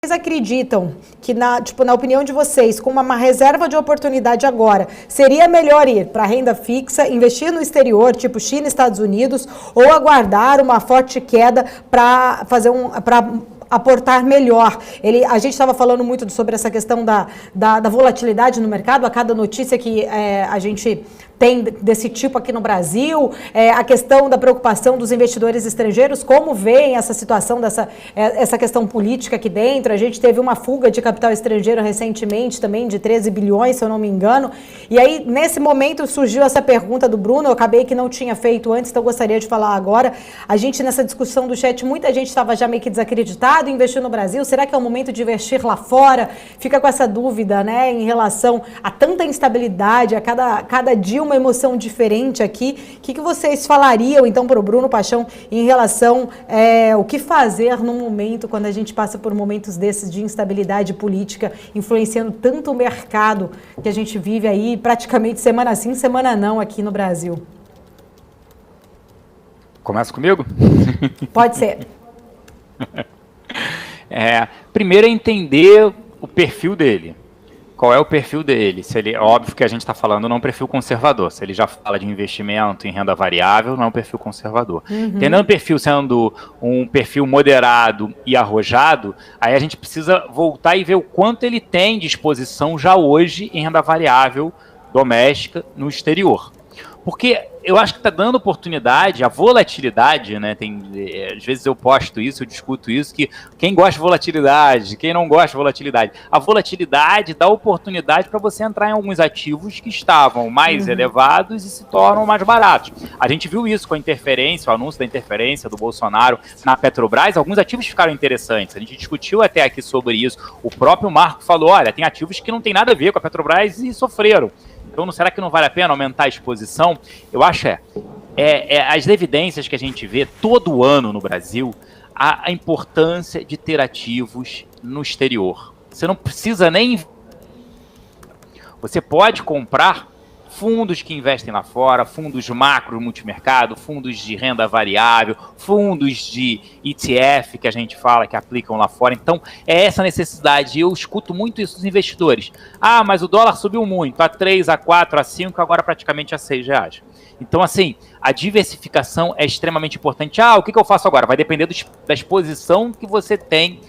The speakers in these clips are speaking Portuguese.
Vocês acreditam que, na opinião de vocês, com uma reserva de oportunidade agora, seria melhor ir para renda fixa, investir no exterior, tipo China, Estados Unidos, ou aguardar uma forte queda para aportar melhor? A gente estava falando muito sobre essa questão da volatilidade no mercado, a cada notícia que a gente tem desse tipo aqui no Brasil, a questão da preocupação dos investidores estrangeiros, como veem essa situação essa questão política aqui dentro. A gente teve uma fuga de capital estrangeiro recentemente também, de 13 bilhões, se eu não me engano. E aí, nesse momento, surgiu essa pergunta do Bruno, eu acabei que não tinha feito antes, então eu gostaria de falar agora. A gente, nessa discussão do chat, muita gente estava já meio que desacreditado em investir no Brasil. Será que é o momento de investir lá fora? Fica com essa dúvida, né, em relação a tanta instabilidade, a cada dia uma emoção diferente aqui. O que vocês falariam, então, para o Bruno Paixão em relação o que fazer no momento, quando a gente passa por momentos desses de instabilidade política, influenciando tanto o mercado que a gente vive aí praticamente semana sim, semana não aqui no Brasil? Começa comigo? Pode ser. Primeiro é entender o perfil dele. Qual é o perfil dele? Se ele, óbvio que a gente está falando não é um perfil conservador. Se ele já fala de investimento em renda variável, não é um perfil conservador. Entendendo o perfil sendo um perfil moderado e arrojado, aí a gente precisa voltar e ver o quanto ele tem de exposição já hoje em renda variável doméstica no exterior. Porque eu acho que está dando oportunidade, a volatilidade, né? Às vezes eu posto isso, eu discuto isso, que quem gosta de volatilidade, quem não gosta de volatilidade. A volatilidade dá oportunidade para você entrar em alguns ativos que estavam mais elevados e se tornam mais baratos. A gente viu isso com a interferência, o anúncio da interferência do Bolsonaro na Petrobras, alguns ativos ficaram interessantes. A gente discutiu até aqui sobre isso. O próprio Marco falou, olha, tem ativos que não tem nada a ver com a Petrobras e sofreram. Então, será que não vale a pena aumentar a exposição? Eu acho as evidências que a gente vê todo ano no Brasil, a importância de ter ativos no exterior. Você não precisa nem... Você pode comprar fundos que investem lá fora, fundos macro multimercado, fundos de renda variável, fundos de ETF que a gente fala que aplicam lá fora. Então, é essa necessidade. Eu escuto muito isso dos investidores. Ah, mas o dólar subiu muito, a 3, a 4, a 5, agora praticamente a 6 reais. Então, assim, a diversificação é extremamente importante. Ah, o que eu faço agora? Vai depender da exposição que você tem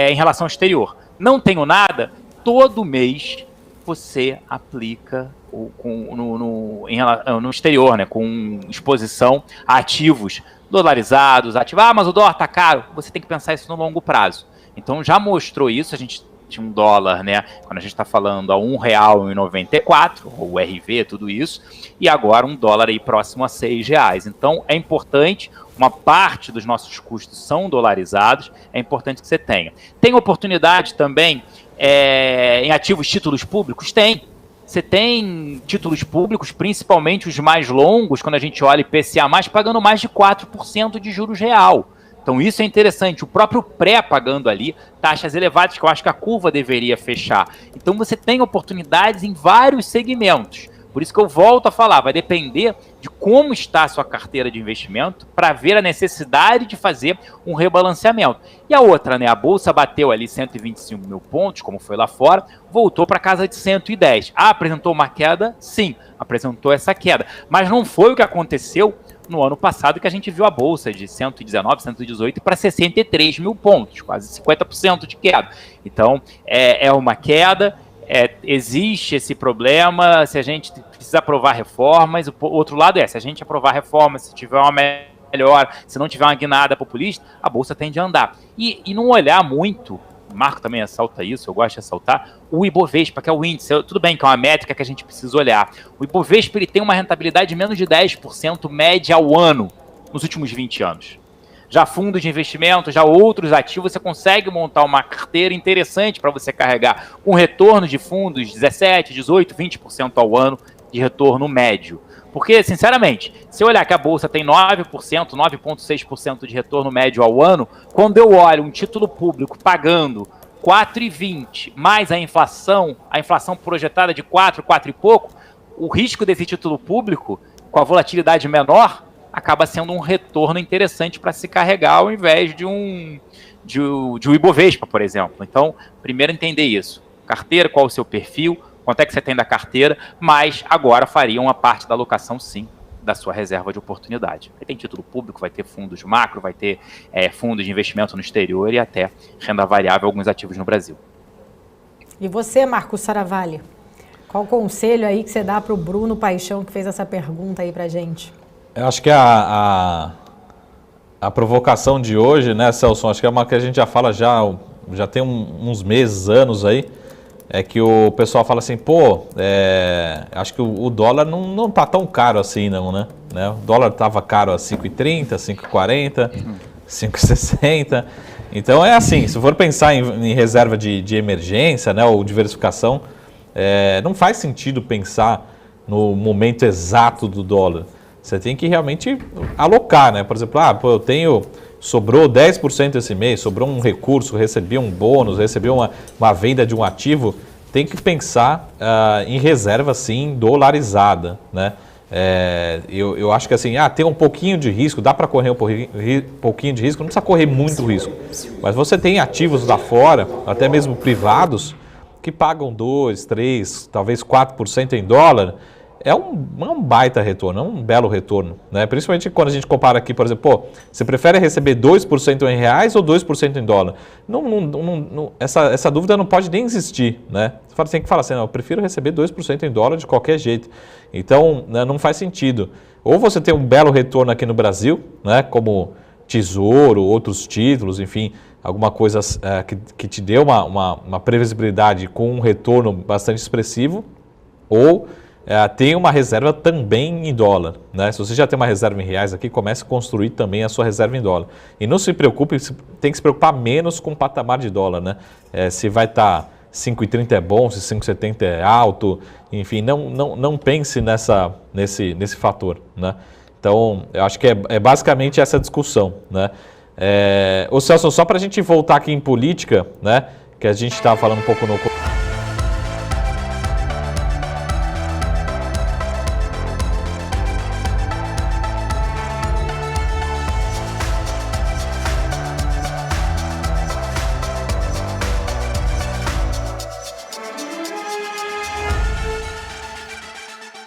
em relação ao exterior. Não tenho nada, todo mês você aplica no exterior, né, com exposição a ativos dolarizados, mas o dólar está caro. Você tem que pensar isso no longo prazo. Então já mostrou isso, a gente tinha um dólar, né, quando a gente está falando a R$1,94, o RV, tudo isso, e agora um dólar aí próximo a R$6. Então é importante, uma parte dos nossos custos são dolarizados, é importante que você tenha. Tem oportunidade também em ativos títulos públicos? Tem. Você tem títulos públicos, principalmente os mais longos, quando a gente olha IPCA+, pagando mais de 4% de juros real. Então isso é interessante, o próprio pré pagando ali taxas elevadas, que eu acho que a curva deveria fechar. Então você tem oportunidades em vários segmentos. Por isso que eu volto a falar, vai depender de como está a sua carteira de investimento para ver a necessidade de fazer um rebalanceamento. E a outra, né, a Bolsa bateu ali 125 mil pontos, como foi lá fora, voltou para casa de 110. Ah, apresentou uma queda? Sim, apresentou essa queda. Mas não foi o que aconteceu no ano passado, que a gente viu a Bolsa de 119, 118 para 63 mil pontos, quase 50% de queda. Então, é uma queda. Existe esse problema, se a gente precisa aprovar reformas, o outro lado se a gente aprovar reformas, se tiver uma melhor, se não tiver uma guinada populista, a Bolsa tende a andar. E não olhar muito, o Marco também ressalta isso, eu gosto de ressaltar, o Ibovespa, que é o índice, tudo bem que é uma métrica que a gente precisa olhar. O Ibovespa ele tem uma rentabilidade de menos de 10% média ao ano nos últimos 20 anos. Já fundos de investimento, já outros ativos, você consegue montar uma carteira interessante para você carregar com retorno de fundos 17, 18, 20% ao ano de retorno médio. Porque, sinceramente, se eu olhar que a Bolsa tem 9%, 9,6% de retorno médio ao ano, quando eu olho um título público pagando 4,20 mais a inflação projetada de 4 e pouco, o risco desse título público, com a volatilidade menor, acaba sendo um retorno interessante para se carregar ao invés de de o Ibovespa, por exemplo. Então, primeiro entender isso. Carteira, qual o seu perfil, quanto é que você tem da carteira, mas agora faria uma parte da alocação, sim, da sua reserva de oportunidade. Aí tem título público, vai ter fundos de macro, vai ter fundos de investimento no exterior e até renda variável, alguns ativos no Brasil. E você, Marcos Saravalli? Qual o conselho aí que você dá para o Bruno Paixão, que fez essa pergunta aí para gente? Eu acho que a provocação de hoje, né, Celso, acho que é uma que a gente já fala já tem uns meses, anos aí, é que o pessoal fala assim, acho que o dólar não tá tão caro assim não, né? O dólar estava caro a 5,30, 5,40, 5,60. Então é assim, se for pensar em reserva de emergência, né, ou diversificação, não faz sentido pensar no momento exato do dólar. Você tem que realmente alocar, né? Por exemplo, sobrou 10% esse mês, sobrou um recurso, recebi um bônus, recebi uma venda de um ativo, tem que pensar em reserva, sim, dolarizada, né? Eu acho que assim, tem um pouquinho de risco, dá para correr um pouquinho de risco, não precisa correr muito risco, mas você tem ativos lá fora, até mesmo privados, que pagam 2%, 3%, talvez 4% em dólar. É um baita retorno, é um belo retorno, né? Principalmente quando a gente compara aqui, por exemplo, você prefere receber 2% em reais ou 2% em dólar? Essa dúvida não pode nem existir, né? Você tem que falar assim, eu prefiro receber 2% em dólar de qualquer jeito. Então, né, não faz sentido. Ou você tem um belo retorno aqui no Brasil, né, como Tesouro, outros títulos, enfim, alguma coisa que te dê uma previsibilidade com um retorno bastante expressivo, ou tem uma reserva também em dólar, né? Se você já tem uma reserva em reais aqui, comece a construir também a sua reserva em dólar. E não se preocupe, tem que se preocupar menos com o patamar de dólar, né? Se vai estar 5,30 é bom, se 5,70 é alto, enfim, não pense nesse fator, né? Então, eu acho que é basicamente essa discussão, né? Ô Celso, só para a gente voltar aqui em política, né? Que a gente estava falando um pouco no